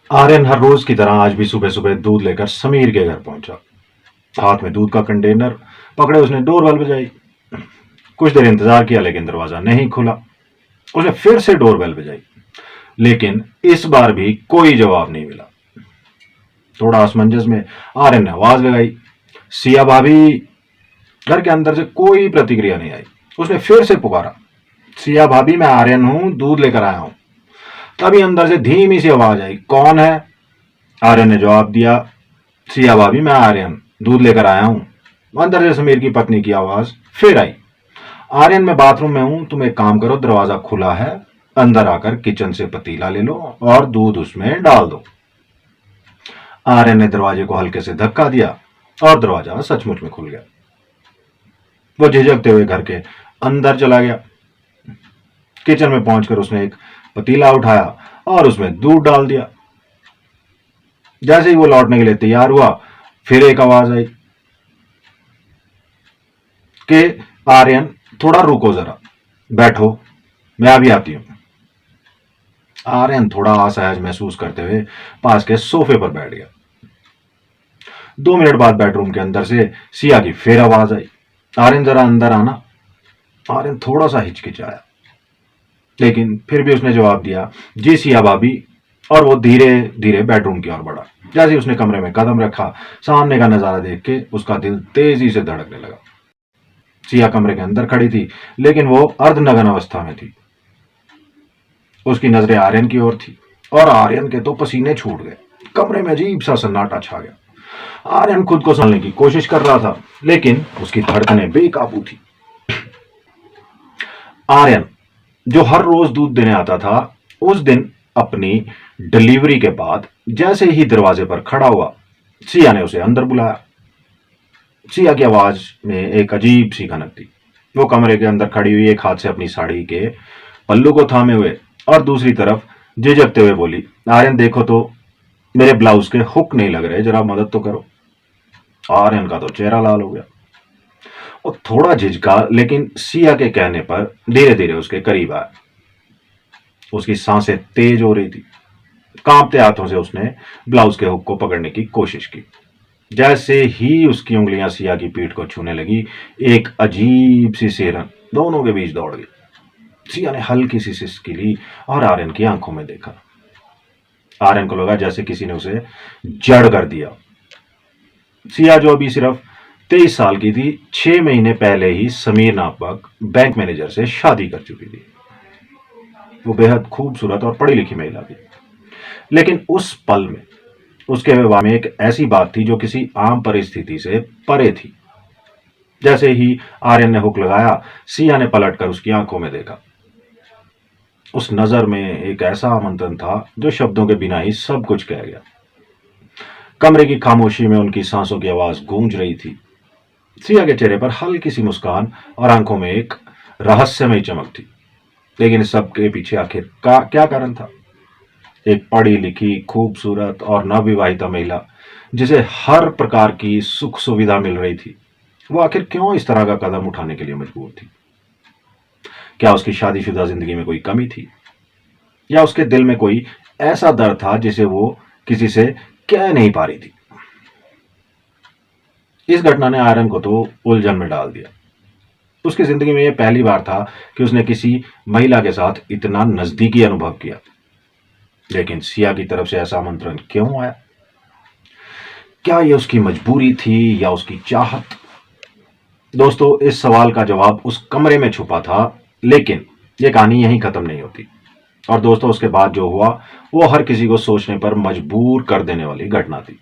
आर्यन हर रोज की तरह आज भी सुबह सुबह दूध लेकर समीर के घर पहुंचा। हाथ में दूध का कंटेनर पकड़े उसने डोरबेल बजाई। कुछ देर इंतजार किया लेकिन दरवाजा नहीं खुला। उसने फिर से डोरबेल बजाई लेकिन इस बार भी कोई जवाब नहीं मिला। थोड़ा असमंजस में आर्यन ने आवाज लगाई, सिया भाभी। घर के अंदर से कोई प्रतिक्रिया नहीं आई। उसने फिर से पुकारा, सिया भाभी मैं आर्यन हूं, दूध लेकर आया हूं। तभी अंदर से धीमी सी आवाज आई, कौन है? आर्यन ने जवाब दिया, सिया भाभी मैं आर्यन दूध लेकर आया हूं। अंदर से समीर की पत्नी की आवाज फिर आई, आर्यन मैं बाथरूम में हूं, तुम एक काम करो, दरवाजा खुला है, अंदर आकर किचन से पतीला ले लो और दूध उसमें डाल दो। आर्यन ने दरवाजे को हल्के से धक्का दिया और दरवाजा सचमुच में खुल गया। वो झिझकते हुए घर के अंदर चला गया। किचन में पहुंचकर उसने एक पतीला उठाया और उसमें दूध डाल दिया। जैसे ही वो लौटने के लिए तैयार हुआ, फिर एक आवाज आई कि आर्यन थोड़ा रुको, जरा बैठो, मैं अभी आती हूं। आर्यन थोड़ा असहज महसूस करते हुए पास के सोफे पर बैठ गया। 2 मिनट बाद बेडरूम के अंदर से सिया की फिर आवाज आई, आर्यन जरा अंदर आना। आर्यन थोड़ा सा हिचकिचाया लेकिन फिर भी उसने जवाब दिया, जी सिया भाभी। और वो धीरे धीरे बेडरूम की ओर बढ़ा। जैसे ही उसने कमरे में कदम रखा, सामने का नजारा देख के उसका दिल तेजी से धड़कने लगा। सिया कमरे के अंदर खड़ी थी लेकिन वो अर्धनग्न अवस्था में थी। उसकी नजरें आर्यन की ओर थी और आर्यन के तो पसीने छूट गए। कमरे में अजीब सा सन्नाटा छा गया। आर्यन खुद को संभालने की कोशिश कर रहा था लेकिन उसकी धड़कनें बेकाबू थी। आर्यन जो हर रोज दूध देने आता था, उस दिन अपनी डिलीवरी के बाद जैसे ही दरवाजे पर खड़ा हुआ, सिया ने उसे अंदर बुलाया। सिया की आवाज में एक अजीब सी खनक थी। वो कमरे के अंदर खड़ी हुई एक हाथ से अपनी साड़ी के पल्लू को थामे हुए और दूसरी तरफ झिझकते हुए बोली, आर्यन देखो तो, मेरे ब्लाउज के हुक नहीं लग रहे, जरा मदद तो करो। आर्यन का तो चेहरा लाल हो गया। वो थोड़ा झिझका लेकिन सिया के कहने पर धीरे धीरे उसके करीब आया। उसकी सांसें तेज हो रही थी। कांपते हाथों से उसने ब्लाउज के हुक को पकड़ने की कोशिश की। जैसे ही उसकी उंगलियां सिया की पीठ को छूने लगी, एक अजीब सी सिहरन दोनों के बीच दौड़ गई। सिया ने हल्की सी सिसकी ली और आर्यन की आंखों में देखा। आर्यन को लगा जैसे किसी ने उसे जड़ कर दिया। सिया जो अभी सिर्फ 23 साल की थी, 6 महीने पहले ही समीर नामक बैंक मैनेजर से शादी कर चुकी थी। वो बेहद खूबसूरत और पढ़ी लिखी महिला थी लेकिन उस पल में उसके विवाह में एक ऐसी बात थी जो किसी आम परिस्थिति से परे थी। जैसे ही आर्यन ने हुक लगाया, सिया ने पलटकर उसकी आंखों में देखा। उस नजर में एक ऐसा आमंत्रण था जो शब्दों के बिना ही सब कुछ कह गया। कमरे की खामोशी में उनकी सांसों की आवाज गूंज रही थी। सिया के चेहरे पर हल्की सी मुस्कान और आंखों में एक रहस्यमय चमक थी। लेकिन इस सब के पीछे आखिर का क्या कारण था? एक पढ़ी लिखी, खूबसूरत और नवविवाहिता महिला जिसे हर प्रकार की सुख सुविधा मिल रही थी, वो आखिर क्यों इस तरह का कदम उठाने के लिए मजबूर थी? क्या उसकी शादीशुदा जिंदगी में कोई कमी थी या उसके दिल में कोई ऐसा दर्द था जिसे वो किसी से कह नहीं पा रही थी? इस घटना ने आर्यन को तो उलझन में डाल दिया। उसकी जिंदगी में यह पहली बार था कि उसने किसी महिला के साथ इतना नजदीकी अनुभव किया। लेकिन सिया की तरफ से ऐसा आमंत्रण क्यों आया? क्या यह उसकी मजबूरी थी या उसकी चाहत? दोस्तों, इस सवाल का जवाब उस कमरे में छुपा था, लेकिन यह कहानी यहीं खत्म नहीं होती। और दोस्तों, उसके बाद जो हुआ वो हर किसी को सोचने पर मजबूर कर देने वाली घटना थी।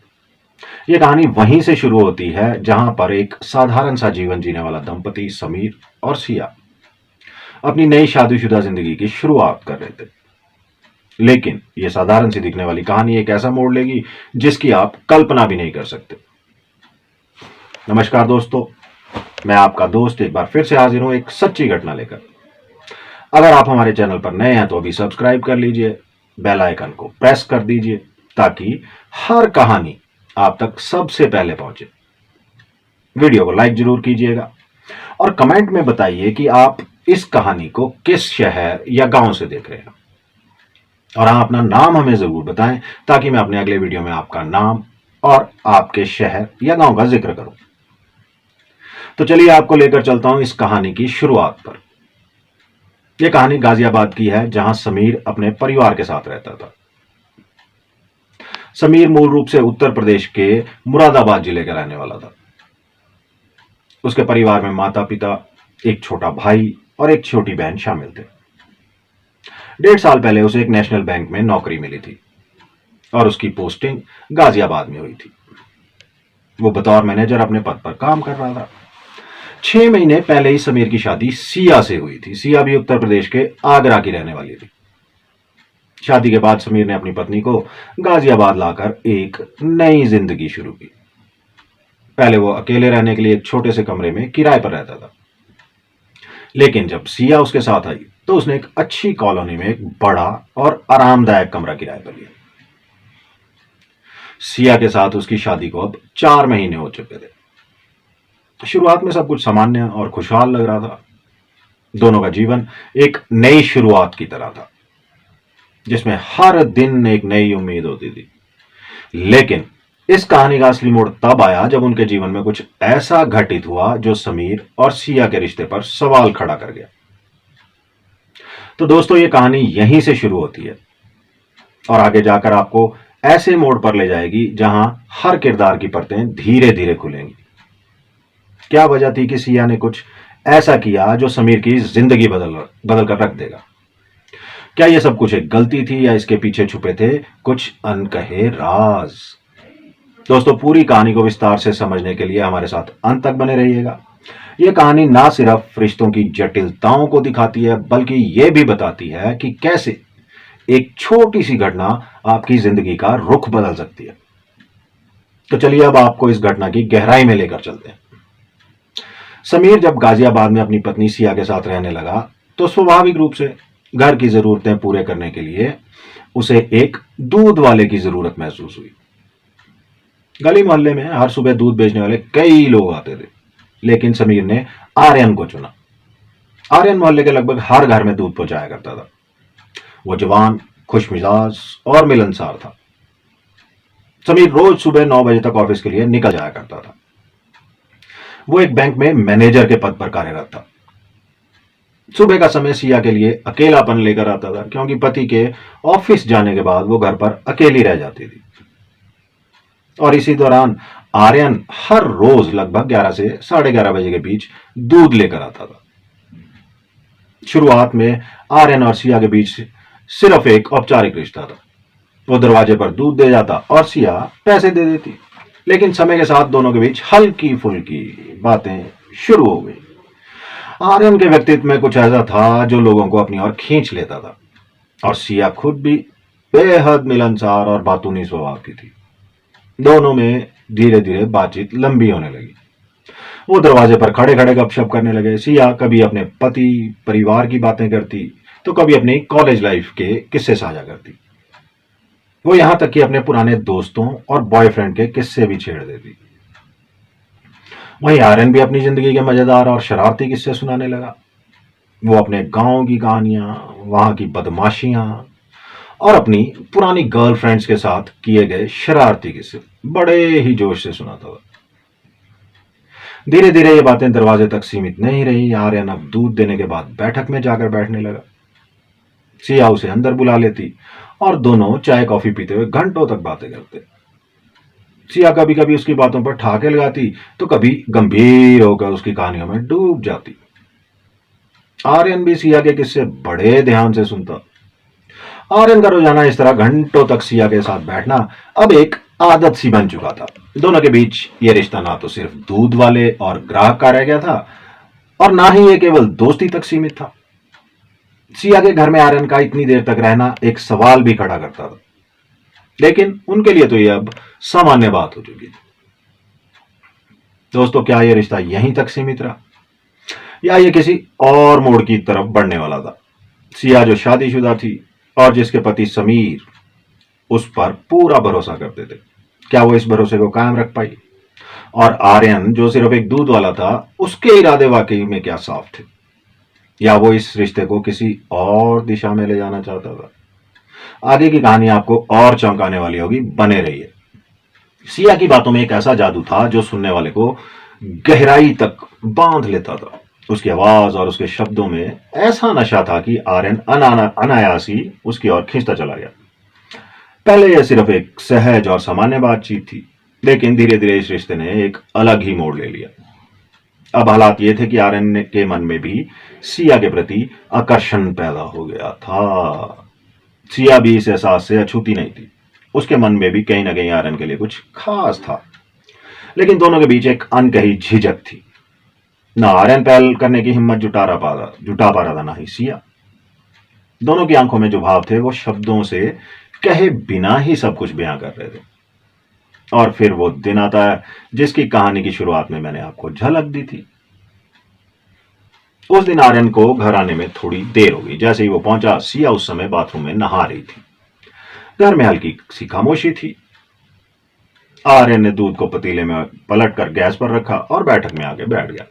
यह कहानी वहीं से शुरू होती है जहां पर एक साधारण सा जीवन जीने वाला दंपति समीर और सिया अपनी नई शादीशुदा जिंदगी की शुरुआत कर रहे थे। लेकिन यह साधारण सी दिखने वाली कहानी एक ऐसा मोड़ लेगी जिसकी आप कल्पना भी नहीं कर सकते। नमस्कार दोस्तों, मैं आपका दोस्त एक बार फिर से हाजिर हूं एक सच्ची घटना लेकर। अगर आप हमारे चैनल पर नए हैं तो अभी सब्सक्राइब कर लीजिए, बेल आइकन को प्रेस कर दीजिए ताकि हर कहानी आप तक सबसे पहले पहुंचे। वीडियो को लाइक जरूर कीजिएगा और कमेंट में बताइए कि आप इस कहानी को किस शहर या गांव से देख रहे हैं। और हाँ, अपना नाम हमें जरूर बताएं ताकि मैं अपने अगले वीडियो में आपका नाम और आपके शहर या गांव का जिक्र करूं। तो चलिए आपको लेकर चलता हूं इस कहानी की शुरुआत पर। यह कहानी गाजियाबाद की है, जहां समीर अपने परिवार के साथ रहता था। समीर मूल रूप से उत्तर प्रदेश के मुरादाबाद जिले का रहने वाला था। उसके परिवार में माता पिता, एक छोटा भाई और एक छोटी बहन शामिल थे। 1.5 साल पहले उसे एक नेशनल बैंक में नौकरी मिली थी और उसकी पोस्टिंग गाजियाबाद में हुई थी। वो बतौर मैनेजर अपने पद पर काम कर रहा था। 6 महीने पहले ही समीर की शादी सिया से हुई थी। सिया भी उत्तर प्रदेश के आगरा की रहने वाली थी। शादी के बाद समीर ने अपनी पत्नी को गाजियाबाद लाकर एक नई जिंदगी शुरू की। पहले वो अकेले रहने के लिए एक छोटे से कमरे में किराए पर रहता था, लेकिन जब सिया उसके साथ आई तो उसने एक अच्छी कॉलोनी में एक बड़ा और आरामदायक कमरा किराए पर लिया। सिया के साथ उसकी शादी को अब 4 महीने हो चुके थे। शुरुआत में सब कुछ सामान्य और खुशहाल लग रहा था। दोनों का जीवन एक नई शुरुआत की तरह था, जिसमें हर दिन एक नई उम्मीद होती थी। लेकिन इस कहानी का असली मोड़ तब आया जब उनके जीवन में कुछ ऐसा घटित हुआ जो समीर और सिया के रिश्ते पर सवाल खड़ा कर गया। तो दोस्तों, ये कहानी यहीं से शुरू होती है और आगे जाकर आपको ऐसे मोड़ पर ले जाएगी जहां हर किरदार की परतें धीरे धीरे खुलेंगी। क्या वजह थी कि सिया ने कुछ ऐसा किया जो समीर की जिंदगी बदल कर रख देगा? क्या यह सब कुछ एक गलती थी या इसके पीछे छुपे थे कुछ अनकहे राज? दोस्तों, पूरी कहानी को विस्तार से समझने के लिए हमारे साथ अंत तक बने रहिएगा। यह कहानी ना सिर्फ रिश्तों की जटिलताओं को दिखाती है, बल्कि यह भी बताती है कि कैसे एक छोटी सी घटना आपकी जिंदगी का रुख बदल सकती है। तो चलिए अब आपको इस घटना की गहराई में लेकर चलते हैं। समीर जब गाजियाबाद में अपनी पत्नी सिया के साथ रहने लगा तो स्वाभाविक रूप से घर की जरूरतें पूरे करने के लिए उसे एक दूध वाले की जरूरत महसूस हुई। गली मोहल्ले में हर सुबह दूध बेचने वाले कई लोग आते थे, लेकिन समीर ने आर्यन को चुना। आर्यन मोहल्ले के लगभग हर घर में दूध पहुंचाया करता था। वो जवान, खुशमिजाज और मिलनसार था। समीर रोज सुबह 9 बजे तक ऑफिस के लिए निकल जाया करता था। वो एक बैंक में मैनेजर के पद पर कार्यरत था। सुबह का समय सिया के लिए अकेलापन लेकर आता था, क्योंकि पति के ऑफिस जाने के बाद वो घर पर अकेली रह जाती थी। और इसी दौरान आर्यन हर रोज लगभग 11 से 11:30 बजे के बीच दूध लेकर आता था। शुरुआत में आर्यन और सिया के बीच सिर्फ एक औपचारिक रिश्ता था। वो दरवाजे पर दूध दे जाता और सिया पैसे दे देती। लेकिन समय के साथ दोनों के बीच हल्की फुल्की बातें शुरू हो गई। आर्यन के व्यक्तित्व में कुछ ऐसा था जो लोगों को अपनी ओर खींच लेता था, और सिया खुद भी बेहद मिलनसार और बातूनी स्वभाव की थी। दोनों में धीरे धीरे बातचीत लंबी होने लगी। वो दरवाजे पर खड़े खड़े गपशप करने लगे। सिया कभी अपने पति परिवार की बातें करती तो कभी अपनी कॉलेज लाइफ के किस्से साझा करती। वो यहां तक कि अपने पुराने दोस्तों और बॉयफ्रेंड के किस्से भी छेड़ देती। वहीं आर्यन भी अपनी जिंदगी के मजेदार और शरारती किस्से सुनाने लगा। वो अपने गांव की कहानियां, वहां की बदमाशियां और अपनी पुरानी गर्लफ्रेंड्स के साथ किए गए शरारती किस्से बड़े ही जोश से सुनाता था। धीरे धीरे ये बातें दरवाजे तक सीमित नहीं रही। आर्यन अब दूध देने के बाद बैठक में जाकर बैठने लगा। सिया उसे अंदर बुला लेती और दोनों चाय कॉफी पीते हुए घंटों तक बातें करते। सिया कभी कभी उसकी बातों पर ठाके लगाती तो कभी गंभीर होकर उसकी कहानियों में डूब जाती। आर्यन भी सिया के किस्से बड़े ध्यान से सुनता। आर्यन का रोजाना इस तरह घंटों तक सिया के साथ बैठना अब एक आदत सी बन चुका था। दोनों के बीच यह रिश्ता ना तो सिर्फ दूध वाले और ग्राहक का रह गया था, और ना ही ये केवल दोस्ती तक सीमित था। सिया के घर में आर्यन का इतनी देर तक रहना एक सवाल भी खड़ा करता था, लेकिन उनके लिए तो यह अब सामान्य बात हो चुकी थी। दोस्तों, क्या यह रिश्ता यहीं तक सीमित रहा या यह किसी और मोड़ की तरफ बढ़ने वाला था? सिया जो शादीशुदा थी और जिसके पति समीर उस पर पूरा भरोसा करते थे, क्या वो इस भरोसे को कायम रख पाई? और आर्यन जो सिर्फ एक दूध वाला था, उसके इरादे वाकई में क्या साफ थे, या वो इस रिश्ते को किसी और दिशा में ले जाना चाहता था? आगे की कहानी आपको और चौंकाने वाली होगी, बने रहिए। सिया की बातों में एक ऐसा जादू था जो सुनने वाले को गहराई तक बांध लेता था। उसकी आवाज और उसके शब्दों में ऐसा नशा था कि आर्यन अनायास ही उसकी ओर खींचता चला गया। पहले यह सिर्फ एक सहज और सामान्य बातचीत थी, लेकिन धीरे धीरे इस रिश्ते ने एक अलग ही मोड़ ले लिया। अब हालात ये थे कि आर्यन के मन में भी सिया के प्रति आकर्षण पैदा हो गया था। सिया भी इस एहसास से अछूती नहीं थी। उसके मन में भी कहीं ना कहीं आर्यन के लिए कुछ खास था, लेकिन दोनों के बीच एक अनकही झिझक थी। ना आर्यन पहल करने की हिम्मत जुटा पा रहा था, ना ही सिया। दोनों की आंखों में जो भाव थे वो शब्दों से कहे बिना ही सब कुछ बयां कर रहे थे। और फिर वो दिन आता है जिसकी कहानी की शुरुआत में मैंने आपको झलक दी थी। उस दिन आर्यन को घर आने में थोड़ी देर हो गई। जैसे ही वो पहुंचा, सिया उस समय बाथरूम में नहा रही थी। घर में हल्की सी खामोशी थी। आर्यन ने दूध को पतीले में पलट कर गैस पर रखा और बैठक में आके बैठ गया।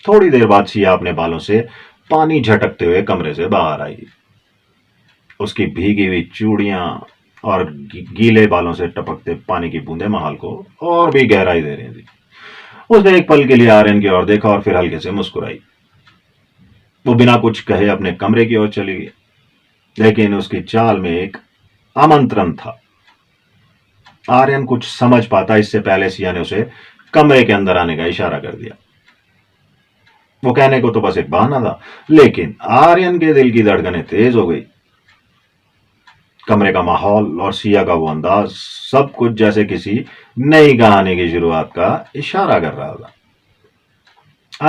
थोड़ी देर बाद सिया अपने बालों से पानी झटकते हुए कमरे से बाहर आई। उसकी भीगी हुई चूड़ियां और गीले बालों से टपकते पानी की बूंदें माहौल को और भी गहराई दे रही थी। उसने एक पल के लिए आर्यन की ओर देखा और फिर हल्के से मुस्कुराई। वो बिना कुछ कहे अपने कमरे की ओर चली गई, लेकिन उसकी चाल में एक आमंत्रण था। आर्यन कुछ समझ पाता इससे पहले सिया ने उसे कमरे के अंदर आने का इशारा कर दिया। वो कहने को तो बस एक बहाना था, लेकिन आर्यन के दिल की धड़कनें तेज हो गई। कमरे का माहौल और सिया का वो अंदाज, सब कुछ जैसे किसी नई कहानी की शुरुआत का इशारा कर रहा था।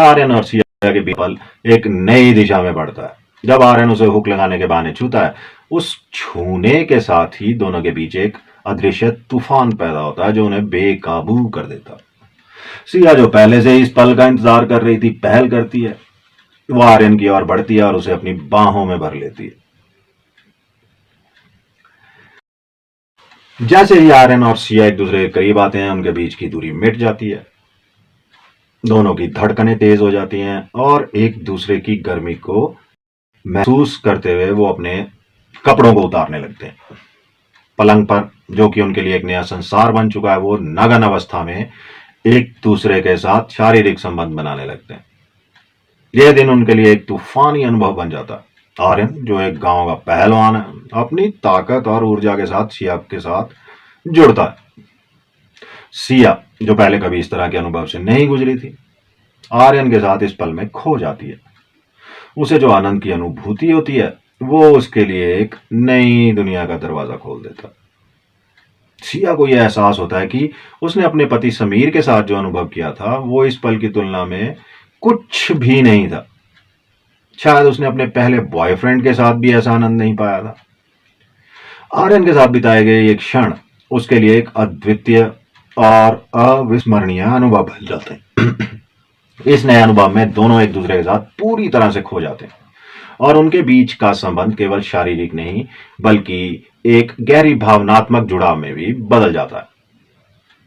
आर्यन और सिया के बीच पल एक नई दिशा में बढ़ता है। जब आर्यन उसे हुक लगाने के बहाने छूता है, उस छूने के साथ ही दोनों के बीच एक अदृश्य तूफान पैदा होता है जो उन्हें बेकाबू कर देता। सिया, जो पहले से इस पल का इंतजार कर रही थी, पहल करती है। वो आर्यन की ओर बढ़ती है और उसे अपनी बाहों में भर लेती है। जैसे ही आर्यन और सिया एक दूसरे के करीब आते हैं, उनके बीच की दूरी मिट जाती है। दोनों की धड़कनें तेज हो जाती हैं और एक दूसरे की गर्मी को महसूस करते हुए वो अपने कपड़ों को उतारने लगते हैं। पलंग पर, जो कि उनके लिए एक नया संसार बन चुका है, वो नगन अवस्था में एक दूसरे के साथ शारीरिक संबंध बनाने लगते हैं। यह दिन उनके लिए एक तूफानी अनुभव बन जाता है। आर्यन, जो एक गांव का पहलवान है, अपनी ताकत और ऊर्जा के साथ सिया के साथ जुड़ता है। सिया, जो पहले कभी इस तरह के अनुभव से नहीं गुजरी थी, आर्यन के साथ इस पल में खो जाती है। उसे जो आनंद की अनुभूति होती है, वो उसके लिए एक नई दुनिया का दरवाजा खोल देता है। सिया को यह एहसास होता है कि उसने अपने पति समीर के साथ जो अनुभव किया था, वो इस पल की तुलना में कुछ भी नहीं था। शायद उसने अपने पहले बॉयफ्रेंड के साथ भी ऐसा आनंद नहीं पाया था। आर्यन के साथ बिताए गए ये क्षण उसके लिए एक अद्वितीय और अविस्मरणीय अनुभव बन जाते हैं। इस नए अनुभव में दोनों एक दूसरे के साथ पूरी तरह से खो जाते हैं और उनके बीच का संबंध केवल शारीरिक नहीं, बल्कि एक गहरी भावनात्मक जुड़ाव में भी बदल जाता है।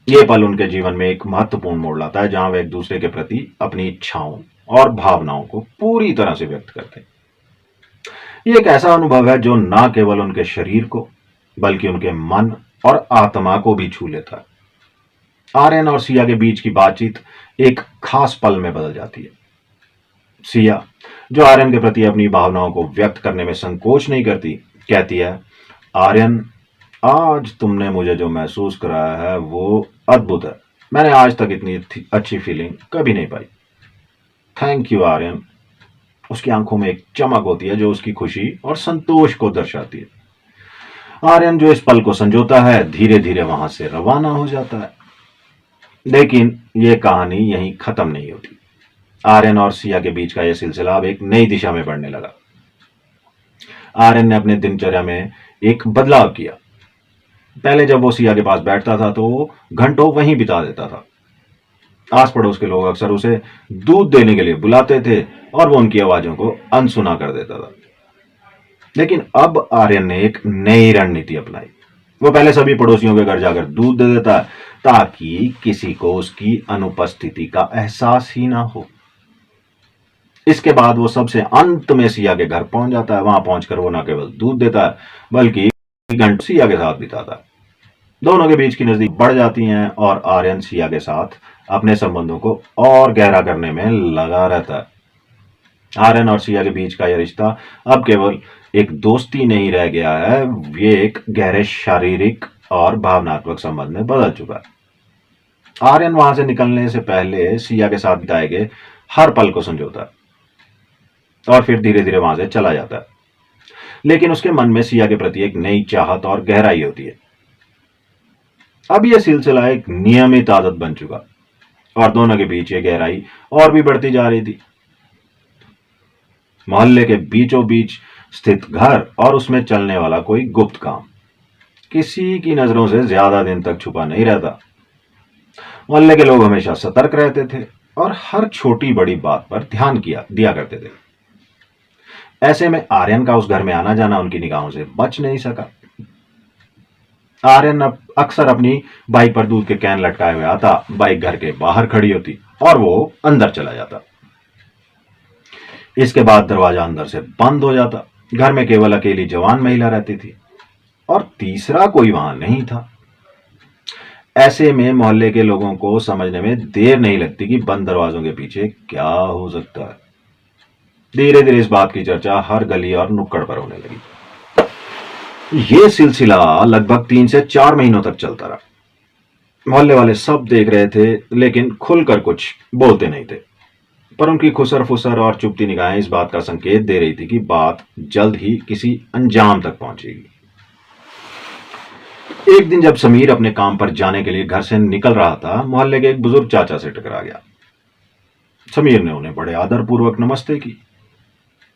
ये पल उनके जीवन में एक महत्वपूर्ण मोड़ लाता है, जहां वे एक दूसरे के प्रति अपनी इच्छाओं और भावनाओं को पूरी तरह से व्यक्त करते हैं। ये एक ऐसा अनुभव है जो न केवल उनके शरीर को, बल्कि उनके मन और आत्मा को भी छू लेता है। आर्यन और सिया के बीच की बातचीत एक खास पल में बदल जाती है। सिया, जो आर्यन के प्रति अपनी भावनाओं को व्यक्त करने में संकोच नहीं करती, कहती है, आर्यन, आज तुमने मुझे जो महसूस कराया है वो अद्भुत है। मैंने आज तक इतनी अच्छी फीलिंग कभी नहीं पाई। Thank you Aryan. उसकी आंखों में एक चमक होती है जो उसकी खुशी और संतोष को दर्शाती है। आर्यन, जो इस पल को संजोता है, धीरे धीरे वहां से रवाना हो जाता है। लेकिन यह कहानी यहीं खत्म नहीं होती। आर्यन और सिया के बीच का यह सिलसिला अब एक नई दिशा में बढ़ने लगा। आर्यन ने अपने दिनचर्या में एक बदलाव किया। पहले जब वो सिया के पास बैठता था तो वो घंटों वहीं बिता देता था। आस पड़ोस के लोग अक्सर उसे दूध देने के लिए बुलाते थे और वो उनकी आवाजों को अनसुना कर देता था। लेकिन अब आर्यन ने एक नई रणनीति अपनाई। वो पहले सभी पड़ोसियों के घर जाकर दूध दे देता है, ताकि किसी को उसकी अनुपस्थिति का एहसास ही ना हो। इसके बाद वो सबसे अंत में सिया के घर पहुंच जाता है। वहां पहुंचकर वो न केवल दूध देता है, बल्कि घंटे सिया के साथ बिताता। दोनों के बीच की नजदीक बढ़ जाती हैं और आर्यन सिया के साथ अपने संबंधों को और गहरा करने में लगा रहता है। आर्यन और सिया के बीच का यह रिश्ता अब केवल एक दोस्ती नहीं रह गया है, ये एक गहरे शारीरिक और भावनात्मक संबंध में बदल चुका है। आर्यन वहां से निकलने से पहले सिया के साथ बिताए गए हर पल को संजोता है और फिर धीरे धीरे वहां से चला जाता है, लेकिन उसके मन में सिया के प्रति एक नई चाहत और गहराई होती है। अब यह सिलसिला एक नियमित आदत बन चुका और दोनों के बीच ये गहराई और भी बढ़ती जा रही थी। मोहल्ले के बीचों बीच स्थित घर और उसमें चलने वाला कोई गुप्त काम किसी की नजरों से ज्यादा दिन तक छुपा नहीं रहता। मोहल्ले के लोग हमेशा सतर्क रहते थे और हर छोटी बड़ी बात पर ध्यान दिया करते थे। ऐसे में आर्यन का उस घर में आना जाना उनकी निगाहों से बच नहीं सका। आर्यन अक्सर अपनी बाइक पर दूध के कैन लटकाए हुए आता, बाइक घर के बाहर खड़ी होती और वो अंदर चला जाता। इसके बाद दरवाजा अंदर से बंद हो जाता। घर में केवल अकेली जवान महिला रहती थी और तीसरा कोई वहां नहीं था। ऐसे में मोहल्ले के लोगों को समझने में देर नहीं लगती कि बंद दरवाजों के पीछे क्या हो सकता है। धीरे धीरे इस बात की चर्चा हर गली और नुक्कड़ पर होने लगी। ये सिलसिला लगभग 3 से 4 महीनों तक चलता रहा। मोहल्ले वाले सब देख रहे थे, लेकिन खुलकर कुछ बोलते नहीं थे, पर उनकी खुसर फुसर और चुपती निगाहें इस बात का संकेत दे रही थी कि बात जल्द ही किसी अंजाम तक पहुंचेगी। एक दिन जब समीर अपने काम पर जाने के लिए घर से निकल रहा था, मोहल्ले के एक बुजुर्ग चाचा से टकरा गया। समीर ने उन्हें बड़े आदरपूर्वक नमस्ते की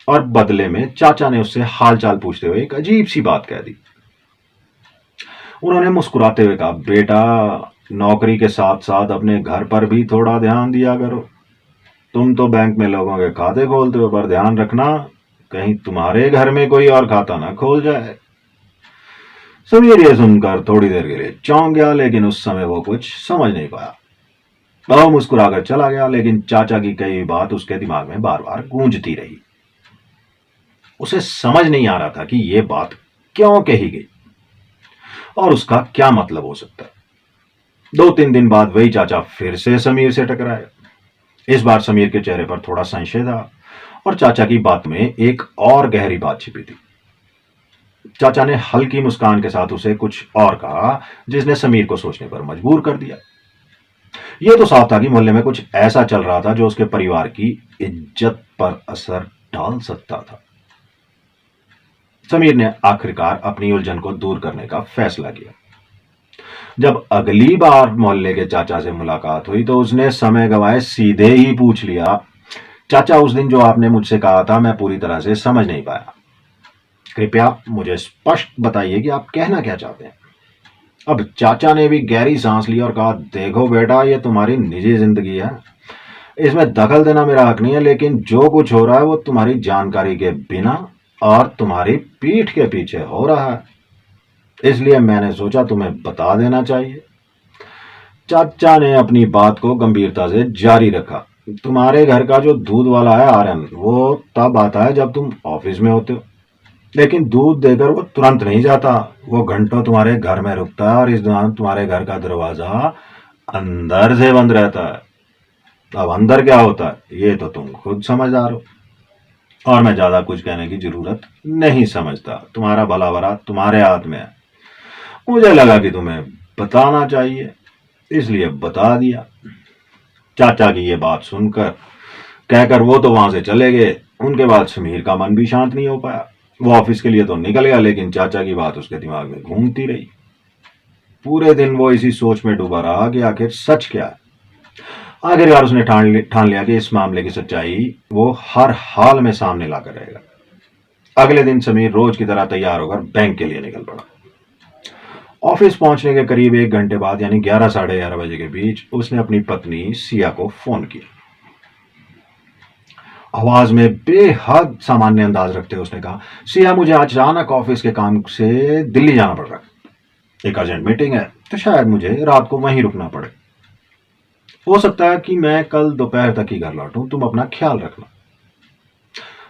और बदले में चाचा ने उससे हालचाल पूछते हुए एक अजीब सी बात कह दी। उन्होंने मुस्कुराते हुए कहा, बेटा, नौकरी के साथ साथ अपने घर पर भी थोड़ा ध्यान दिया करो। तुम तो बैंक में लोगों के खाते खोलते हो, पर ध्यान रखना कहीं तुम्हारे घर में कोई और खाता ना खोल जाए। समीर ये सुनकर थोड़ी देर के लिए चौंक गया, लेकिन उस समय वो कुछ समझ नहीं पाया। वह मुस्कुराकर चला गया, लेकिन चाचा की कई बात उसके दिमाग में बार बार गूंजती रही। उसे समझ नहीं आ रहा था कि यह बात क्यों कही गई और उसका क्या मतलब हो सकता है। 2-3 दिन बाद वही चाचा फिर से समीर से टकराए। इस बार समीर के चेहरे पर थोड़ा संशय था और चाचा की बात में एक और गहरी बात छिपी थी। चाचा ने हल्की मुस्कान के साथ उसे कुछ और कहा, जिसने समीर को सोचने पर मजबूर कर दिया। यह तो साफ था कि मोहल्ले में कुछ ऐसा चल रहा था जो उसके परिवार की इज्जत पर असर डाल सकता था। समीर ने आखिरकार अपनी उलझन को दूर करने का फैसला किया। जब अगली बार मोहल्ले के चाचा से मुलाकात हुई तो उसने समय गंवाए सीधे ही पूछ लिया, चाचा, उस दिन जो आपने मुझसे कहा था मैं पूरी तरह से समझ नहीं पाया। कृपया मुझे स्पष्ट बताइए कि आप कहना क्या चाहते हैं। अब चाचा ने भी गहरी सांस ली और कहा, देखो बेटा, ये तुम्हारी निजी जिंदगी है, इसमें दखल देना मेरा हक नहीं है, लेकिन जो कुछ हो रहा है वो तुम्हारी जानकारी के बिना और तुम्हारी पीठ के पीछे हो रहा है, इसलिए मैंने सोचा तुम्हें बता देना चाहिए। चाचा ने अपनी बात को गंभीरता से जारी रखा। तुम्हारे घर का जो दूध वाला है आर्यन, वो तब आता है जब तुम ऑफिस में होते हो, लेकिन दूध देकर वो तुरंत नहीं जाता। वो घंटों तुम्हारे घर में रुकता है और इस दौरान तुम्हारे घर का दरवाजा अंदर से बंद रहता है। अब अंदर क्या होता है ये तो तुम खुद समझदार हो और मैं ज्यादा कुछ कहने की जरूरत नहीं समझता। तुम्हारा भला बुरा तुम्हारे हाथ में है। मुझे लगा कि तुम्हें बताना चाहिए, इसलिए बता दिया। चाचा की ये बात सुनकर कहकर वो तो वहां से चले गए। उनके बाद समीर का मन भी शांत नहीं हो पाया। वो ऑफिस के लिए तो निकल गया, लेकिन चाचा की बात उसके दिमाग में घूमती रही। पूरे दिन वो इसी सोच में डूबा रहा कि आखिर सच क्या है। आखिरकार उसने ठान लिया कि इस मामले की सच्चाई वो हर हाल में सामने लाकर रहेगा। अगले दिन समीर रोज की तरह तैयार होकर बैंक के लिए निकल पड़ा। ऑफिस पहुंचने के करीब 1 घंटे बाद, यानी 11 साढ़े 11 बजे के बीच, उसने अपनी पत्नी सिया को फोन किया। आवाज में बेहद सामान्य अंदाज रखते हुए उसने कहा, सिया, मुझे अचानक ऑफिस के काम से दिल्ली जाना पड़ रहा है। एक अर्जेंट मीटिंग है, तो शायद मुझे रात को वहीं रुकना पड़े। हो सकता है कि मैं कल दोपहर तक ही घर लौटूं। तुम अपना ख्याल रखना।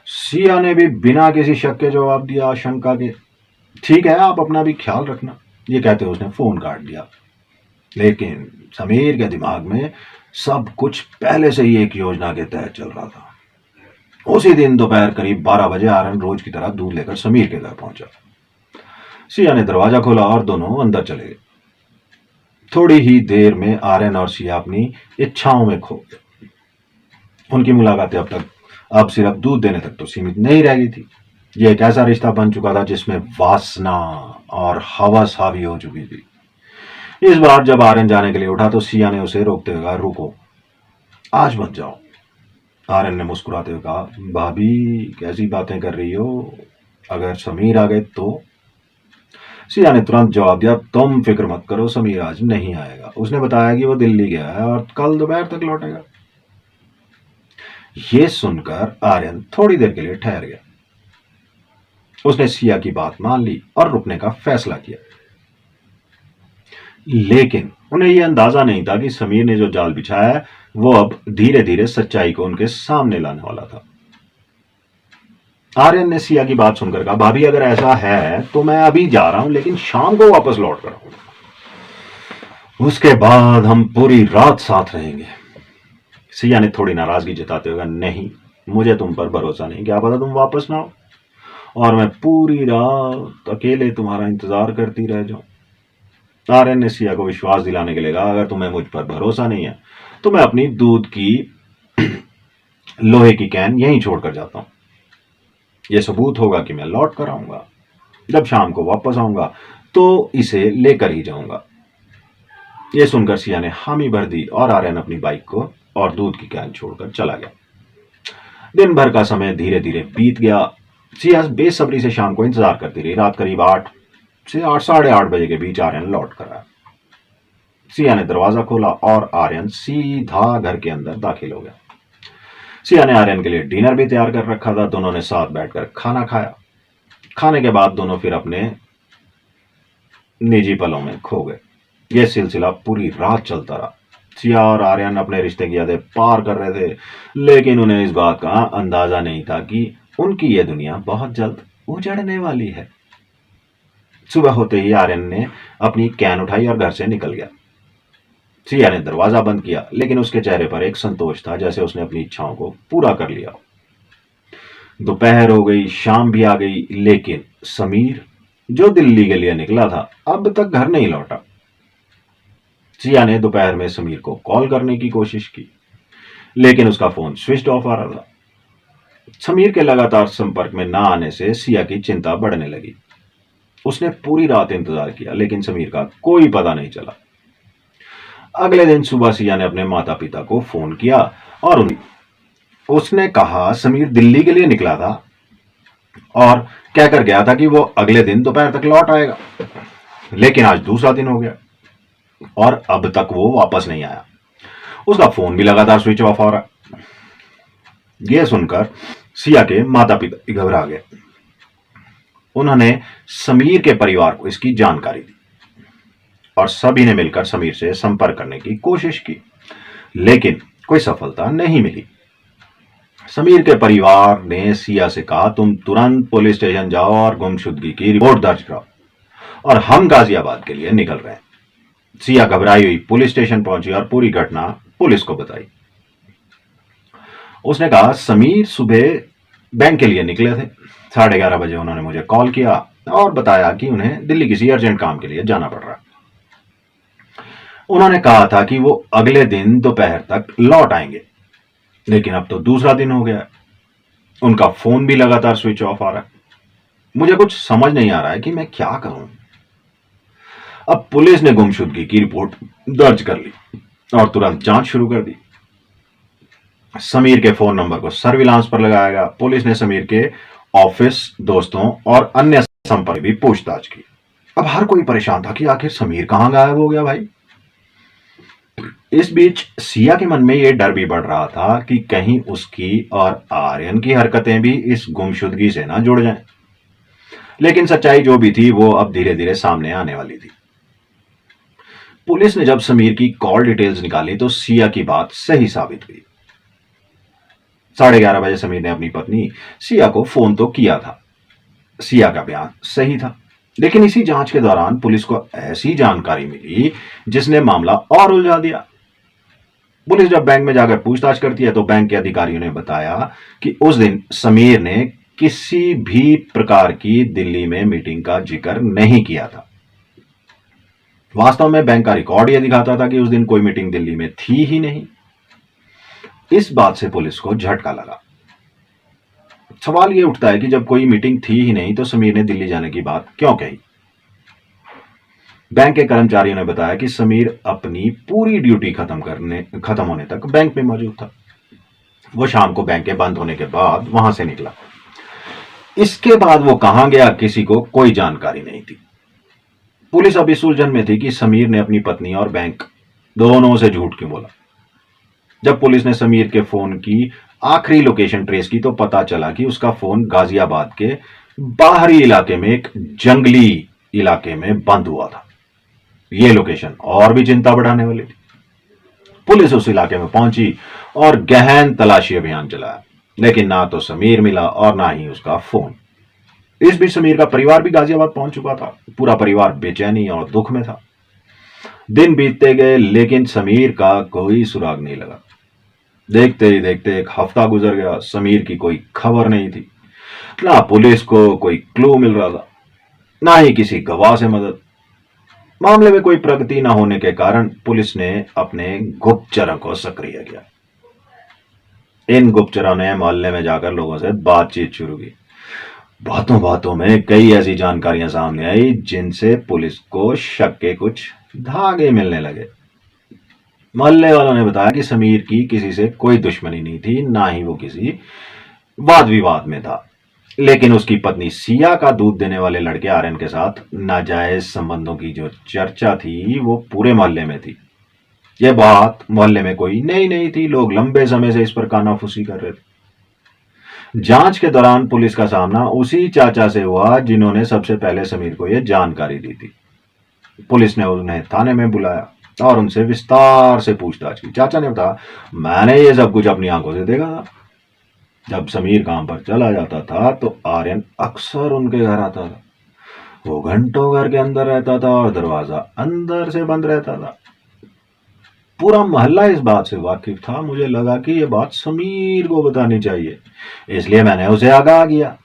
सिया ने भी बिना किसी शक के जवाब दिया, आशंका के। ठीक है, आप अपना भी ख्याल रखना। ये कहते उसने फोन काट दिया। लेकिन समीर के दिमाग में सब कुछ पहले से ही एक योजना के तहत चल रहा था। उसी दिन दोपहर करीब 12 बजे आर्यन रोज की तरह दूध लेकर समीर के घर पहुंचा। सिया ने दरवाजा खोला और दोनों अंदर चले गए। थोड़ी ही देर में आर्यन और सिया अपनी इच्छाओं में खो गए। उनकी मुलाकातें अब सिर्फ दूध देने तक तो सीमित नहीं रह गई थी। यह एक ऐसा रिश्ता बन चुका था जिसमें वासना और हवस हावी हो चुकी थी। इस बार जब आर्यन जाने के लिए उठा तो सिया ने उसे रोकते हुए कहा, रुको, आज मत जाओ। आर्यन ने मुस्कुराते हुए कहा, भाभी कैसी बातें कर रही हो, अगर समीर आ गए तो? सिया ने तुरंत जवाब दिया, तुम फिक्र मत करो, समीर आज नहीं आएगा। उसने बताया कि वो दिल्ली गया है और कल दोपहर तक लौटेगा। ये सुनकर आर्यन थोड़ी देर के लिए ठहर गया। उसने सिया की बात मान ली और रुकने का फैसला किया। लेकिन उन्हें यह अंदाजा नहीं था कि समीर ने जो जाल बिछाया है वो अब धीरे धीरे सच्चाई को उनके सामने लाने वाला था। आर्यन ने सिया की बात सुनकर कहा, भाभी अगर ऐसा है तो मैं अभी जा रहा हूं, लेकिन शाम को वापस लौट कर आऊंगा। उसके बाद हम पूरी रात साथ रहेंगे। सिया ने थोड़ी नाराजगी जताते हुए कहा, नहीं, मुझे तुम पर भरोसा नहीं, क्या पता तुम वापस ना हो और मैं पूरी रात अकेले तुम्हारा इंतजार करती रह जाऊं। आर्यन ने सिया को विश्वास दिलाने के लिए कहा, अगर तुम्हें मुझ पर भरोसा नहीं है तो मैं अपनी दूध की लोहे की कैन यहीं छोड़कर जाता हूं। यह सबूत होगा कि मैं लौट कर आऊंगा। जब शाम को वापस आऊंगा तो इसे लेकर ही जाऊंगा। यह सुनकर सिया ने हामी भर दी और आर्यन अपनी बाइक को और दूध की कैन छोड़कर चला गया। दिन भर का समय धीरे धीरे बीत गया। सिया बेसब्री से शाम को इंतजार करती रही। रात करीब 8 से 8:30 बजे के बीच आर्यन लौट कर आया। सिया ने दरवाजा खोला और आर्यन सीधा घर के अंदर दाखिल हो गया। सिया ने आर्यन के लिए डिनर भी तैयार कर रखा था। दोनों ने साथ बैठकर खाना खाया। खाने के बाद दोनों फिर अपने निजी पलों में खो गए। यह सिलसिला पूरी रात चलता रहा। सिया और आर्यन अपने रिश्ते की यादें पार कर रहे थे, लेकिन उन्हें इस बात का अंदाजा नहीं था कि उनकी यह दुनिया बहुत जल्द उजड़ने वाली है। सुबह होते ही आर्यन ने अपनी कैन उठाई और घर से निकल गया। सिया ने दरवाजा बंद किया, लेकिन उसके चेहरे पर एक संतोष था, जैसे उसने अपनी इच्छाओं को पूरा कर लिया। दोपहर हो गई, शाम भी आ गई, लेकिन समीर जो दिल्ली के लिए निकला था अब तक घर नहीं लौटा। सिया ने दोपहर में समीर को कॉल करने की कोशिश की, लेकिन उसका फोन स्विच ऑफ आ रहा था। समीर के लगातार संपर्क में ना आने से सिया की चिंता बढ़ने लगी। उसने पूरी रात इंतजार किया, लेकिन समीर का कोई पता नहीं चला। अगले दिन सुबह सिया ने अपने माता पिता को फोन किया और उसने कहा समीर दिल्ली के लिए निकला था और कहकर गया था कि वो अगले दिन दोपहर तक लौट आएगा। लेकिन आज दूसरा दिन हो गया और अब तक वो वापस नहीं आया। उसका फोन भी लगातार स्विच ऑफ आ रहा। यह सुनकर सिया के माता पिता घबरा गए। उन्होंने समीर के परिवार को इसकी जानकारी दी और सभी ने मिलकर समीर से संपर्क करने की कोशिश की, लेकिन कोई सफलता नहीं मिली। समीर के परिवार ने सिया से कहा, तुम तुरंत पुलिस स्टेशन जाओ और गुमशुदगी की रिपोर्ट दर्ज कराओ और हम गाजियाबाद के लिए निकल रहे हैं। सिया घबराई हुई पुलिस स्टेशन पहुंची और पूरी घटना पुलिस को बताई। उसने कहा, समीर सुबह बैंक के लिए निकले थे। 11:30 बजे उन्होंने मुझे कॉल किया और बताया कि उन्हें दिल्ली किसी अर्जेंट काम के लिए जाना पड़ रहा है। उन्होंने कहा था कि वो अगले दिन दोपहर तक लौट आएंगे, लेकिन अब तो दूसरा दिन हो गया है। उनका फोन भी लगातार स्विच ऑफ आ रहा है। मुझे कुछ समझ नहीं आ रहा है कि मैं क्या करूं। अब पुलिस ने गुमशुदगी की रिपोर्ट दर्ज कर ली और तुरंत जांच शुरू कर दी। समीर के फोन नंबर को सर्विलांस पर लगाया गया। पुलिस ने समीर के ऑफिस, दोस्तों और अन्य संपर्क भी पूछताछ की। अब हर कोई परेशान था कि आखिर समीर कहां गायब हो गया भाई। इस बीच सिया के मन में यह डर भी बढ़ रहा था कि कहीं उसकी और आर्यन की हरकतें भी इस गुमशुदगी से ना जुड़ जाएं। लेकिन सच्चाई जो भी थी वो अब धीरे धीरे सामने आने वाली थी। पुलिस ने जब समीर की कॉल डिटेल्स निकाली तो सिया की बात सही साबित हुई। 11:30 बजे समीर ने अपनी पत्नी सिया को फोन तो किया था। सिया का बयान सही था। लेकिन इसी जांच के दौरान पुलिस को ऐसी जानकारी मिली जिसने मामला और उलझा दिया। पुलिस जब बैंक में जाकर पूछताछ करती है तो बैंक के अधिकारियों ने बताया कि उस दिन समीर ने किसी भी प्रकार की दिल्ली में मीटिंग का जिक्र नहीं किया था। वास्तव में बैंक का रिकॉर्ड यह दिखाता था कि उस दिन कोई मीटिंग दिल्ली में थी ही नहीं। इस बात से पुलिस को झटका लगा। सवाल यह उठता है कि जब कोई मीटिंग थी ही नहीं तो समीर ने दिल्ली जाने की बात क्यों कही। बैंक के कर्मचारियों ने बताया कि समीर अपनी पूरी ड्यूटी खत्म होने तक बैंक में मौजूद था। वो शाम को बैंक के बंद होने के बाद वहां से निकला। इसके बाद वो कहां गया किसी को कोई जानकारी नहीं थी। पुलिस अब इस उलझन में थी कि समीर ने अपनी पत्नी और बैंक दोनों से झूठ क्यों बोला। जब पुलिस ने समीर के फोन की आखिरी लोकेशन ट्रेस की तो पता चला कि उसका फोन गाजियाबाद के बाहरी इलाके में एक जंगली इलाके में बंद हुआ था। यह लोकेशन और भी चिंता बढ़ाने वाली थी। पुलिस उस इलाके में पहुंची और गहन तलाशी अभियान चलाया, लेकिन ना तो समीर मिला और ना ही उसका फोन। इस बीच समीर का परिवार भी गाजियाबाद पहुंच चुका था। पूरा परिवार बेचैनी और दुख में था। दिन बीतते गए लेकिन समीर का कोई सुराग नहीं लगा। देखते ही देखते एक हफ्ता गुजर गया। समीर की कोई खबर नहीं थी। ना पुलिस को कोई क्लू मिल रहा था, ना ही किसी गवाह से मदद। मामले में कोई प्रगति न होने के कारण पुलिस ने अपने गुप्तचरों को सक्रिय किया। इन गुप्तचरों ने मोहल्ले में जाकर लोगों से बातचीत शुरू की। बातों बातों में कई ऐसी जानकारियां सामने आई जिनसे पुलिस को शक के कुछ धागे मिलने लगे। मोहल्ले वालों ने बताया कि समीर की किसी से कोई दुश्मनी नहीं थी, ना ही वो किसी वाद विवाद में था, लेकिन उसकी पत्नी सिया का दूध देने वाले लड़के आर्यन के साथ नाजायज संबंधों की जो चर्चा थी वो पूरे मोहल्ले में थी। यह बात मोहल्ले में कोई नई नहीं थी। लोग लंबे समय से इस पर कानाफूसी कर रहे थे। जांच के दौरान पुलिस का सामना उसी चाचा से हुआ जिन्होंने सबसे पहले समीर को यह जानकारी दी थी। पुलिस ने उन्हें थाने में बुलाया और उनसे विस्तार से पूछताछ की। चाचा ने बताया, मैंने ये सब कुछ अपनी आंखों से देखा था। जब समीर काम पर चला जाता था तो आर्यन अक्सर उनके घर आता था। वो घंटों घर के अंदर रहता था और दरवाजा अंदर से बंद रहता था। पूरा मोहल्ला इस बात से वाकिफ था। मुझे लगा कि यह बात समीर को बतानी चाहिए, इसलिए मैंने उसे आगाह किया।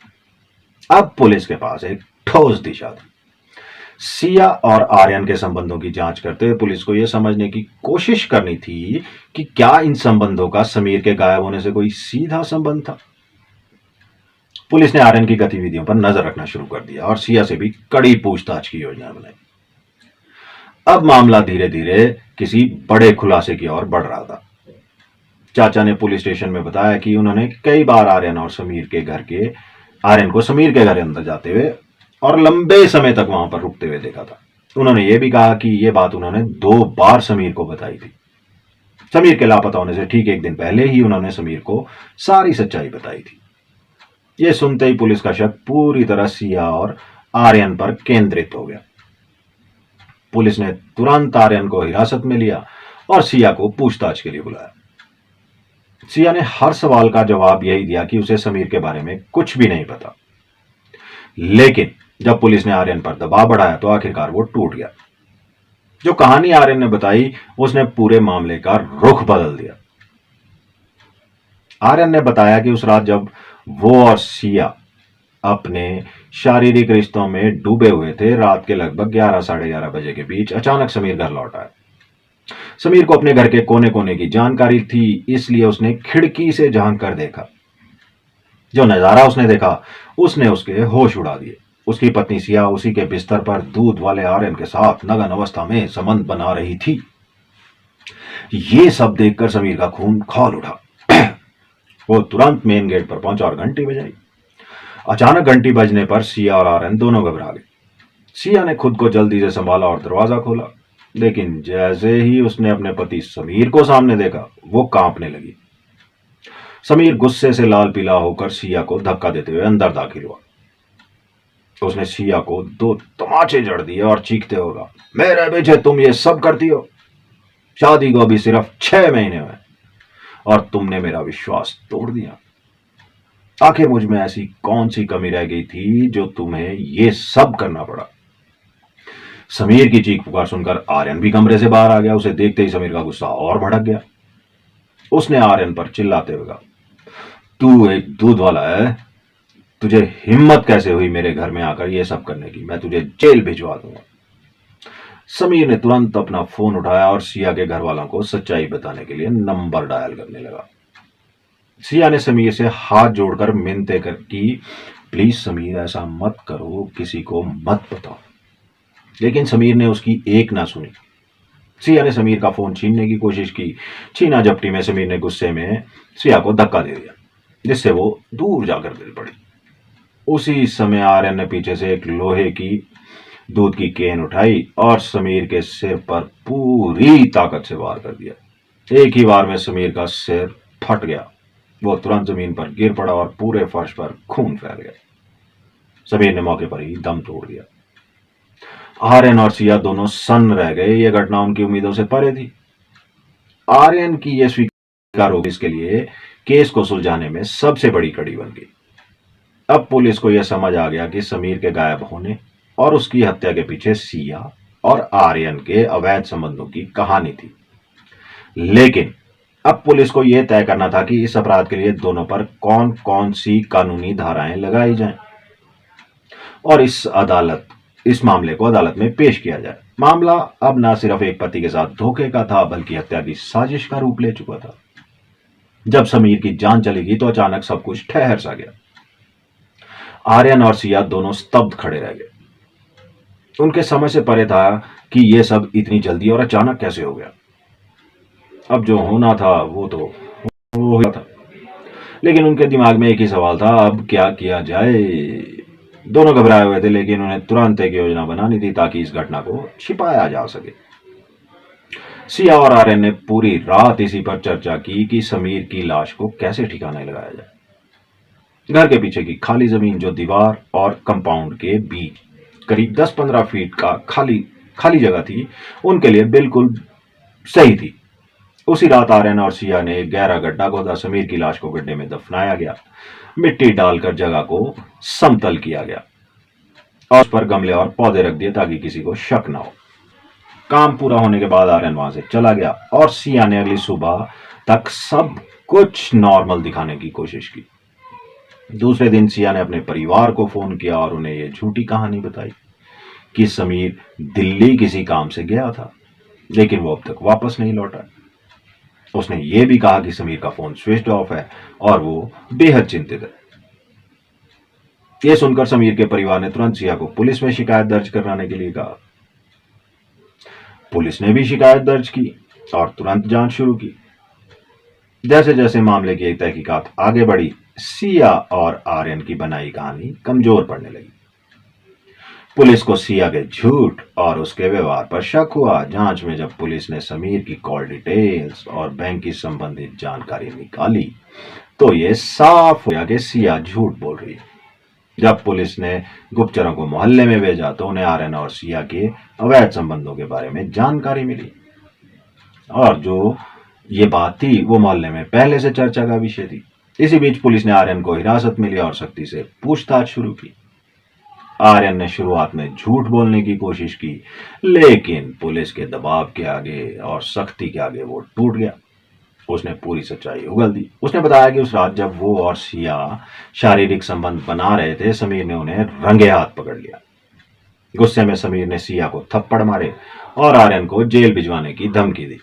अब पुलिस के पास एक ठोस दिशा थी। सिया और आर्यन के संबंधों की जांच करते हुए पुलिस को यह समझने की कोशिश करनी थी कि क्या इन संबंधों का समीर के गायब होने से कोई सीधा संबंध था। पुलिस ने आर्यन की गतिविधियों पर नजर रखना शुरू कर दिया और सिया से भी कड़ी पूछताछ की योजना बनाई। अब मामला धीरे धीरे किसी बड़े खुलासे की ओर बढ़ रहा था। चाचा ने पुलिस स्टेशन में बताया कि उन्होंने कई बार आर्यन को समीर के घर अंदर जाते हुए और लंबे समय तक वहां पर रुकते हुए देखा था। उन्होंने यह भी कहा कि यह बात उन्होंने 2 बार समीर को बताई थी। समीर के लापता होने से ठीक एक दिन पहले ही उन्होंने समीर को सारी सच्चाई बताई थी। यह सुनते ही पुलिस का शक पूरी तरह सिया और आर्यन पर केंद्रित हो गया। पुलिस ने तुरंत आर्यन को हिरासत में लिया और सिया को पूछताछ के लिए बुलाया। सिया ने हर सवाल का जवाब यही दिया कि उसे समीर के बारे में कुछ भी नहीं पता। लेकिन जब पुलिस ने आर्यन पर दबाव बढ़ाया तो आखिरकार वो टूट गया। जो कहानी आर्यन ने बताई उसने पूरे मामले का रुख बदल दिया। आर्यन ने बताया कि उस रात जब वो और सिया अपने शारीरिक रिश्तों में डूबे हुए थे, रात के लगभग 11 साढ़े 11 बजे के बीच अचानक समीर घर लौट आया। समीर को अपने घर के कोने कोने की जानकारी थी, इसलिए उसने खिड़की से झांक कर देखा। जो नजारा उसने देखा उसने उसके होश उड़ा दिए। उसकी पत्नी सिया उसी के बिस्तर पर दूध वाले आर्यन के साथ नग्न अवस्था में संबंध बना रही थी। ये सब देखकर समीर का खून खौल उठा। वो तुरंत मेन गेट पर पहुंचा और घंटी बजाई। अचानक घंटी बजने पर सिया और आर्यन दोनों घबरा गए। सिया ने खुद को जल्दी से संभाला और दरवाजा खोला, लेकिन जैसे ही उसने अपने पति समीर को सामने देखा वो कांपने लगी। समीर गुस्से से लाल पीला होकर सिया को धक्का देते हुए अंदर दाखिल हुआ। उसने सिया को 2 तमाचे जड़ दिए और चीखते होगा, मेरे पीछे तुम ये सब करती हो? शादी को अभी सिर्फ 6 महीने हुए और तुमने मेरा विश्वास तोड़ दिया। आखिर मुझ में ऐसी कौन सी कमी रह गई थी जो तुम्हें ये सब करना पड़ा? समीर की चीख पुकार सुनकर आर्यन भी कमरे से बाहर आ गया। उसे देखते ही समीर का गुस्सा और भड़क गया। उसने आर्यन पर चिल्लाते हुए कहा, तू एक दूध वाला है, तुझे हिम्मत कैसे हुई मेरे घर में आकर यह सब करने की? मैं तुझे जेल भिजवा दूंगा। समीर ने तुरंत अपना फोन उठाया और सिया के घर वालों को सच्चाई बताने के लिए नंबर डायल करने लगा। सिया ने समीर से हाथ जोड़कर मिन्नतें कर की, प्लीज समीर ऐसा मत करो, किसी को मत बताओ। लेकिन समीर ने उसकी एक ना सुनी। सिया ने समीर का फोन छीनने की कोशिश की। छीना झपटी में समीर ने गुस्से में सिया को धक्का दे दिया, जिससे वो दूर जाकर गिर पड़ी। उसी समय आर्यन ने पीछे से एक लोहे की दूध की केन उठाई और समीर के सिर पर पूरी ताकत से वार कर दिया। एक ही वार में समीर का सिर फट गया। वो तुरंत जमीन पर गिर पड़ा और पूरे फर्श पर खून फैल गया। समीर ने मौके पर ही दम तोड़ दिया। आर्यन और सिया दोनों सन्न रह गए। यह घटना उनकी उम्मीदों से परे थी। आर्यन की यह स्वीकार हो इसके लिए केस को सुलझाने में सबसे बड़ी कड़ी बन गई। अब पुलिस को यह समझ आ गया कि समीर के गायब होने और उसकी हत्या के पीछे सिया और आर्यन के अवैध संबंधों की कहानी थी। लेकिन अब पुलिस को यह तय करना था कि इस अपराध के लिए दोनों पर कौन कौन सी कानूनी धाराएं लगाई जाएं और इस मामले को अदालत में पेश किया जाए। मामला अब न सिर्फ एक पति के साथ धोखे का था, बल्कि हत्या की साजिश का रूप ले चुका था। जब समीर की जान चली गई तो अचानक सब कुछ ठहर सा गया। आर्यन और सिया दोनों स्तब्ध खड़े रह गए। उनके समझ से परे था कि यह सब इतनी जल्दी और अचानक कैसे हो गया। अब जो होना था वो तो हो गया था, लेकिन उनके दिमाग में एक ही सवाल था, अब क्या किया जाए। दोनों घबराए हुए थे, लेकिन उन्हें तुरंत एक योजना बनानी थी ताकि इस घटना को छिपाया जा सके। सिया और आर्यन ने पूरी रात इसी पर चर्चा की कि समीर की लाश को कैसे ठिकाने लगाया जाए। घर के पीछे की खाली जमीन, जो दीवार और कंपाउंड के बीच करीब 10-15 फीट का खाली जगह थी, उनके लिए बिल्कुल सही थी। उसी रात आर्यन और सिया ने एक गहरा गड्ढा खोदा। समीर की लाश को गड्ढे में दफनाया गया। मिट्टी डालकर जगह को समतल किया गया और उस पर गमले और पौधे रख दिए ताकि किसी को शक न हो। काम पूरा होने के बाद आर्यन वहां से चला गया और सिया ने अगली सुबह तक सब कुछ नॉर्मल दिखाने की कोशिश की। दूसरे दिन सिया ने अपने परिवार को फोन किया और उन्हें यह झूठी कहानी बताई कि समीर दिल्ली किसी काम से गया था, लेकिन वो अब तक वापस नहीं लौटा। उसने यह भी कहा कि समीर का फोन स्विच ऑफ है और वो बेहद चिंतित है। यह सुनकर समीर के परिवार ने तुरंत सिया को पुलिस में शिकायत दर्ज कराने के लिए कहा। पुलिस ने भी शिकायत दर्ज की और तुरंत जांच शुरू की। जैसे जैसे मामले की तहकीकात आगे बढ़ी, सिया और आर्यन की बनाई कहानी कमजोर पड़ने लगी। पुलिस को सिया के झूठ और उसके व्यवहार पर शक हुआ। जांच में जब पुलिस ने समीर की कॉल डिटेल्स और बैंक की संबंधित जानकारी निकाली तो यह साफ हो गया कि सिया झूठ बोल रही है। जब पुलिस ने गुप्तचरों को मोहल्ले में भेजा तो उन्हें आर्यन और सिया के अवैध संबंधों के बारे में जानकारी मिली, और जो ये बात थी वो मोहल्ले में पहले से चर्चा का विषय थी। इसी बीच पुलिस ने आर्यन को हिरासत में लिया और सख्ती से पूछताछ शुरू की। आर्यन ने शुरुआत में झूठ बोलने की कोशिश की, लेकिन पुलिस के दबाव के आगे और सख्ती के आगे वो टूट गया। उसने पूरी सच्चाई उगल दी। उसने बताया कि उस रात जब वो और सिया शारीरिक संबंध बना रहे थे, समीर ने उन्हें रंगे हाथ पकड़ लिया। गुस्से में समीर ने सिया को थप्पड़ मारे और आर्यन को जेल भिजवाने की धमकी दी।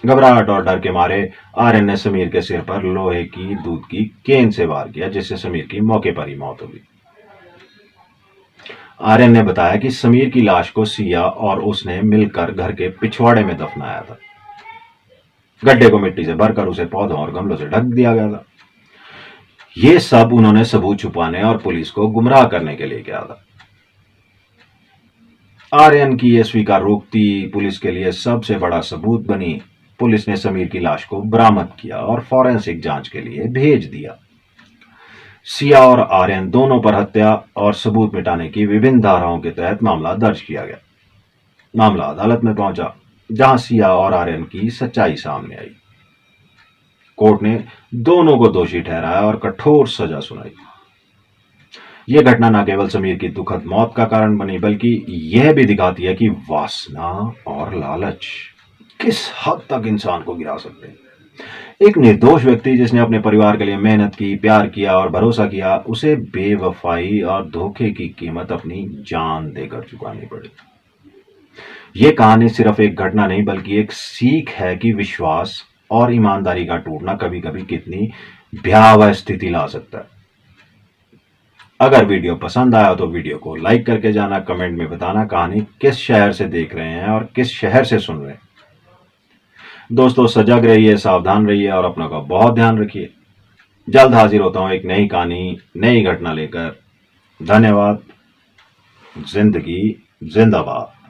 घबराहट और डर के मारे आर्यन ने समीर के सिर पर लोहे की दूध की केन से वार किया, जिससे समीर की मौके पर ही मौत हो गई। आर्यन ने बताया कि समीर की लाश को सिया और उसने मिलकर घर के पिछवाड़े में दफनाया था। गड्ढे को मिट्टी से भरकर उसे पौधों और गमलों से ढक दिया गया था। यह सब उन्होंने सबूत छुपाने और पुलिस को गुमराह करने के लिए किया था। आर्यन की यह स्वीकारोक्ति पुलिस के लिए सबसे बड़ा सबूत बनी। पुलिस ने समीर की लाश को बरामद किया और फॉरेंसिक जांच के लिए भेज दिया। सिया और आर्यन दोनों पर हत्या और सबूत मिटाने की विभिन्न धाराओं के तहत मामला दर्ज किया गया। मामला अदालत में पहुंचा, जहां सिया और आर्यन की सच्चाई सामने आई। कोर्ट ने दोनों को दोषी ठहराया और कठोर सजा सुनाई। यह घटना न केवल समीर की दुखद मौत का कारण बनी बल्कि यह भी दिखाती है कि वासना और लालच किस हद तक इंसान को गिरा सकते हैं। एक निर्दोष व्यक्ति जिसने अपने परिवार के लिए मेहनत की, प्यार किया और भरोसा किया, उसे बेवफाई और धोखे की कीमत अपनी जान देकर चुकानी पड़ी। यह कहानी सिर्फ एक घटना नहीं बल्कि एक सीख है कि विश्वास और ईमानदारी का टूटना कभी कभी कितनी भयावह स्थिति ला सकता है। अगर वीडियो पसंद आया तो वीडियो को लाइक करके जाना, कमेंट में बताना कहानी किस शहर से देख रहे हैं और किस शहर से सुन रहे हैं। दोस्तों, सजग रहिए, सावधान रहिए और अपनों का बहुत ध्यान रखिए। जल्द हाजिर होता हूं एक नई कहानी, नई घटना लेकर। धन्यवाद। जिंदगी जिंदाबाद।